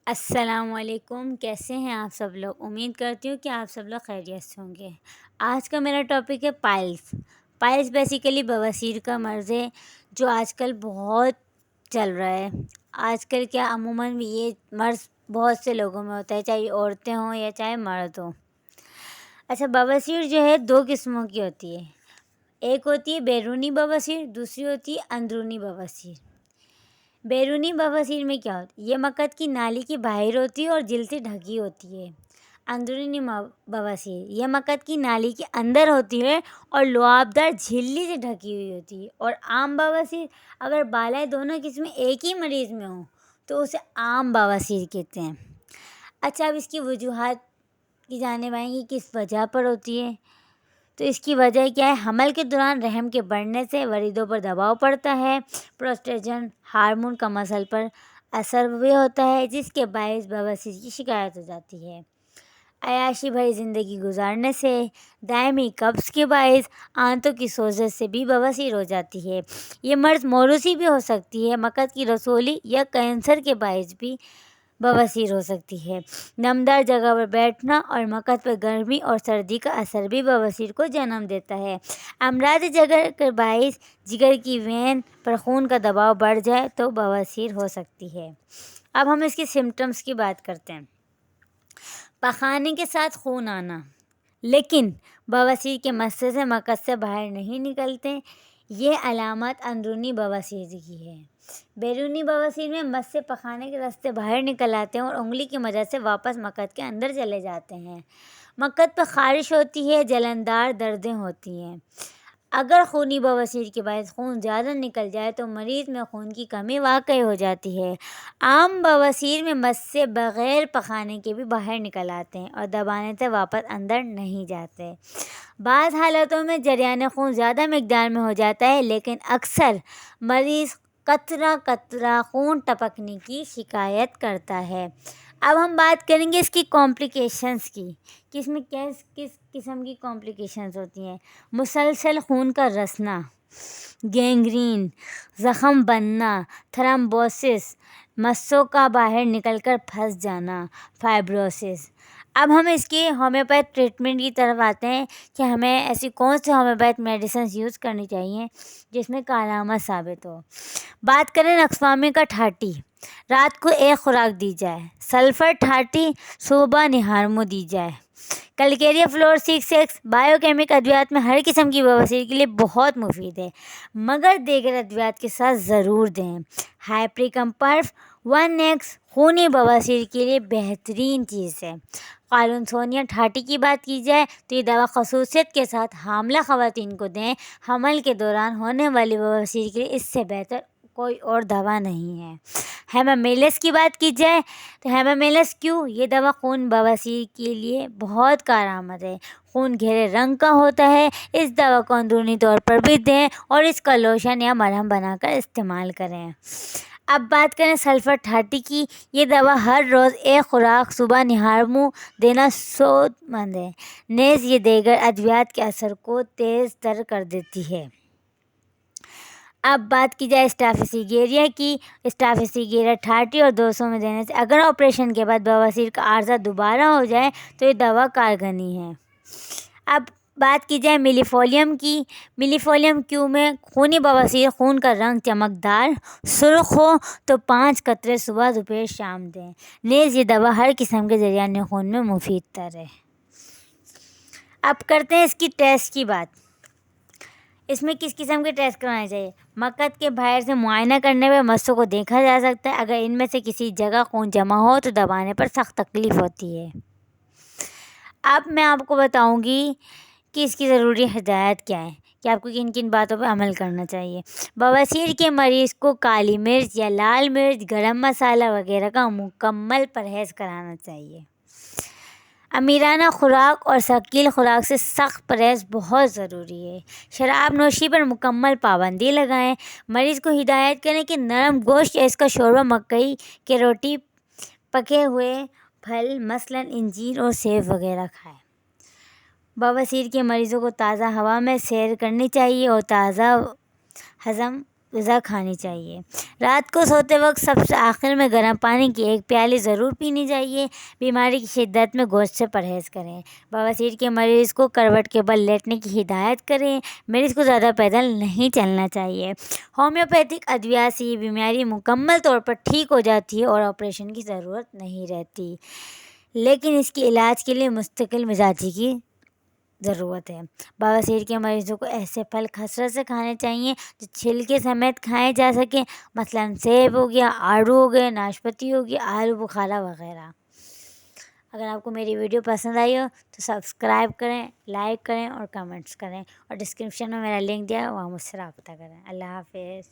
السلام علیکم، کیسے ہیں آپ سب لوگ؟ امید کرتی ہوں کہ آپ سب لوگ خیریت سے ہوں گے۔ آج کا میرا ٹاپک ہے پائلس بیسیکلی بواسیر کا مرض ہے جو آج کل بہت چل رہا ہے۔ آج کل کیا عموماً یہ مرض بہت سے لوگوں میں ہوتا ہے، چاہے عورتیں ہوں یا چاہے مرد ہوں۔ اچھا، بواسیر جو ہے 2 قسموں کی ہوتی ہے۔ ایک ہوتی ہے بیرونی بواسیر، دوسری ہوتی ہے اندرونی بواسیر۔ بیرونی بواسیر میں کیا ہوتا ہے؟ یہ مقعد کی نالی کی باہر ہوتی ہے اور جلد سے ڈھکی ہوتی ہے۔ اندرونی بواسیر یہ مقعد کی نالی کے اندر ہوتی ہے اور لعاب دار جھلی سے ڈھکی ہوئی ہوتی ہے۔ اور عام بواسیر اگر بالائے دونوں قسمیں ایک ہی مریض میں ہوں تو اسے عام بواسیر کہتے ہیں۔ اچھا، اب اس کی وجوہات کی جانب آئیں گی، کس وجہ پر ہوتی ہے؟ تو اس کی وجہ کیا ہے؟ حمل کے دوران رحم کے بڑھنے سے وریدوں پر دباؤ پڑتا ہے، پروسٹیجن ہارمون کا مسل پر اثر بھی ہوتا ہے، جس کے باعث بواسیر کی شکایت ہو جاتی ہے۔ عیاشی بھری زندگی گزارنے سے، دائمی قبض کے باعث آنتوں کی سوزش سے بھی بواسیر ہو جاتی ہے۔ یہ مرض موروثی بھی ہو سکتی ہے، مقعد کی رسولی یا کینسر کے باعث بھی بواسیر ہو سکتی ہے۔ نمدار جگہ پر بیٹھنا اور مقعد پر گرمی اور سردی کا اثر بھی بواسیر کو جنم دیتا ہے۔ امراض جگر کے باعث جگر کی وین پر خون کا دباؤ بڑھ جائے تو بواسیر ہو سکتی ہے۔ اب ہم اس کی سمٹمز کی بات کرتے ہیں۔ پخانے کے ساتھ خون آنا، لیکن بواسیر کے مسئلے سے مقعد سے باہر نہیں نکلتے، یہ علامات اندرونی بواسیر کی ہے۔ بیرونی بواسیر میں مس سے پخانے کے راستے باہر نکل آتے ہیں اور انگلی کی مدد سے واپس مقعد کے اندر چلے جاتے ہیں۔ مقعد پر خارش ہوتی ہے، جلندار دردیں ہوتی ہیں۔ اگر خونی بواسیر کے باعث خون زیادہ نکل جائے تو مریض میں خون کی کمی واقع ہو جاتی ہے۔ عام بواسیر میں مس سے بغیر پخانے کے بھی باہر نکل آتے ہیں اور دبانے سے واپس اندر نہیں جاتے۔ بعض حالتوں میں جریان خون زیادہ مقدار میں ہو جاتا ہے، لیکن اکثر مریض قطرہ قطرہ خون ٹپکنے کی شکایت کرتا ہے۔ اب ہم بات کریں گے اس کی کمپلیکیشنز کی، کہ اس میں کس قسم کی کمپلیکیشنز ہوتی ہیں۔ مسلسل خون کا رسنا، گینگرین، زخم بننا، تھرمبوسس، مسوں کا باہر نکل کر پھنس جانا، فائبروسس۔ اب ہم اس کی ہومیوپیتھ ٹریٹمنٹ کی طرف آتے ہیں کہ ہمیں ایسی کون سی ہومیوپیتھ میڈیسنز یوز کرنی چاہیے جس میں کارآمد ثابت ہو۔ بات کریں نقصوامے کا ٹھاٹی، رات کو 1 خوراک دی جائے، سلفر ٹھاٹی صبح نہارمو دی جائے۔ کلکیریا فلور 6X بائیو کیمک ادویات میں ہر قسم کی بواسیر کے لیے بہت مفید ہے، مگر دیگر ادویات کے ساتھ ضرور دیں۔ ہائپریکمپرف 1X خونی بواسیر کے لیے بہترین چیز ہے۔ قولون سونیا ٹھاٹی کی بات کی جائے تو یہ دوا خصوصیت کے ساتھ حاملہ خواتین کو دیں۔ حمل کے دوران ہونے والی بواسیر کے لیے اس سے بہتر کوئی اور دوا نہیں ہے۔ ہیمامیلس کی بات کی جائے تو ہیمامیلس کیو یہ دوا خون بواسیر کے لیے بہت کارآمد ہے۔ خون گہرے رنگ کا ہوتا ہے۔ اس دوا کو اندرونی طور پر بھی دیں اور اس کا لوشن یا مرہم بنا کر استعمال کریں۔ اب بات کریں سلفر ٹھاٹی کی، یہ دوا ہر روز 1 خوراک صبح نہارمو دینا سود مند ہے، نیز یہ دیگر ادویات کے اثر کو تیز تر کر دیتی ہے۔ اب بات کی جائے اسٹافیسیگیریا کی، اسٹافیسیگیریا ٹھاٹی اور 200 میں دینے سے اگر آپریشن کے بعد بواسیر کا عارضہ دوبارہ ہو جائے تو یہ دوا کارگنی ہے۔ اب بات کی جائے میلیفولیم کی، میلیفولیم کیو میں خونی بواسیر، خون کا رنگ چمکدار سرخ ہو تو 5 قطرے صبح دوپہر شام دیں، نیز یہ دوا ہر قسم کے جریان خون میں مفید تر ہے۔ اب کرتے ہیں اس کی ٹیسٹ کی بات۔ اس میں کس قسم کے ٹیسٹ کرانے چاہیے؟ مقعد کے باہر سے معائنہ کرنے میں مسوں کو دیکھا جا سکتا ہے، اگر ان میں سے کسی جگہ خون جمع ہو تو دبانے پر سخت تکلیف ہوتی ہے۔ اب میں آپ کو بتاؤں گی کہ اس کی ضروری ہدایت کیا ہے، کہ آپ کو کن کن باتوں پہ عمل کرنا چاہیے۔ بواسیر کے مریض کو کالی مرچ یا لال مرچ، گرم مسالہ وغیرہ کا مکمل پرہیز کرانا چاہیے۔ امیرانہ خوراک اور ثقیل خوراک سے سخت پرہیز بہت ضروری ہے۔ شراب نوشی پر مکمل پابندی لگائیں۔ مریض کو ہدایت کریں کہ نرم گوشت یا اس کا شوربہ، مکئی کی روٹی، پکے ہوئے پھل مثلاً انجیر اور سیب وغیرہ کھائیں۔ بواسیر کے مریضوں کو تازہ ہوا میں سیر کرنی چاہیے اور تازہ ہضم غذا کھانی چاہیے۔ رات کو سوتے وقت سب سے آخر میں گرم پانی کی 1 پیالی ضرور پینی چاہیے۔ بیماری کی شدت میں گوشت سے پرہیز کریں۔ بواسیر کے مریض کو کروٹ کے بل لیٹنے کی ہدایت کریں۔ مریض کو زیادہ پیدل نہیں چلنا چاہیے۔ ہومیوپیتھک ادویات سے یہ بیماری مکمل طور پر ٹھیک ہو جاتی ہے اور آپریشن کی ضرورت نہیں رہتی، لیکن اس کے علاج کے لیے مستقل مزاجی کی ضرورت ہے۔ بواسیر کے مریضوں کو ایسے پھل کثرت سے کھانے چاہیے جو چھلکے سمیت کھائے جا سکیں، مثلاً سیب ہو گیا، آڑو ہو گیا، ناشپاتی ہو گیا، آلو بخارا وغیرہ۔ اگر آپ کو میری ویڈیو پسند آئی ہو تو سبسکرائب کریں، لائک کریں اور کمنٹس کریں، اور ڈسکرپشن میں میرا لنک دیا ہے، وہاں مجھ سے رابطہ کریں۔ اللہ حافظ۔